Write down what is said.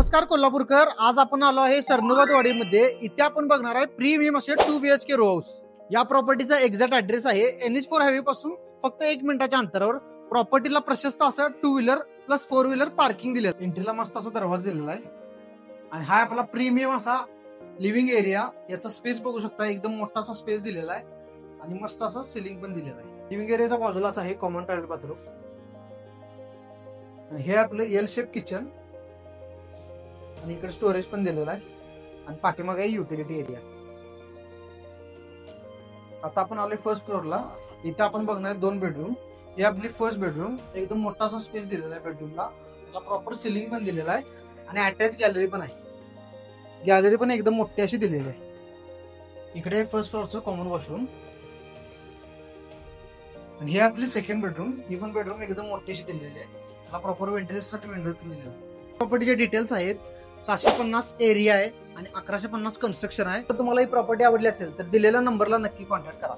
नमस्कार कोल्हापूरकर, आज आपण आलो आहे सरनोबतवाडीमध्ये. इथे आपण बघणार आहे प्रीमियम असे 2 BHK रो हाऊस. या प्रॉपर्टीचा एक्झॅक्ट ऍड्रेस आहे NH4 हायवे पासून फक्त 1 मिनिटाच्या अंतरावर. प्रॉपर्टीला प्रशस्त असं 2 व्हीलर प्लस 4 व्हीलर पार्किंग दिले. एंट्रीला मस्त असा दरवाजा दिलेला आहे आणि हा आपला प्रीमियम असा लिव्हिंग एरिया. याचा स्पेस बघू शकता, एकदम मोठा असा स्पेस दिलेला आहे आणि मस्त असं सिलिंग पण दिलेलं आहे. लिव्हिंग एरियाच्या बाजूलाच आहे कॉमन टॉयलेट बाथरूम. हे आपलं एल शेप किचन आणि इकडे स्टोरेज पण दिलेला आहे आणि पाठीमागे युटिलिटी एरिया. आता आपण आलोय फर्स्ट फ्लोअरला. इथे आपण बघणार 2 बेडरूम. हे आपली फर्स्ट बेडरूम. एकदम मोठा असा स्पेस दिलेला आहे बेडरूमला. त्याला प्रॉपर सिलिंग पण दिलेला आहे आणि अटॅच गॅलरी पण आहे. गॅलरी पण एकदम मोठी अशी दिलेली आहे. इकडे फर्स्ट फ्लोअरचं कॉमन वॉशरूम आणि हे आपली सेकंड बेडरूम. ही पण बेडरूम एकदम मोठी अशी दिलेली आहे. त्याला प्रॉपर व्हेंटिलेशनसाठी विंडो पण दिलेला आहे. प्रॉपर्टीचे डिटेल्स आहेत. 750 एरिया आहे आणि 1150 कन्स्ट्रक्शन आहे. तर तुम्हाला ही प्रॉपर्टी आवडली असेल तर दिलेल्या नंबरला नक्की कॉन्टॅक्ट करा.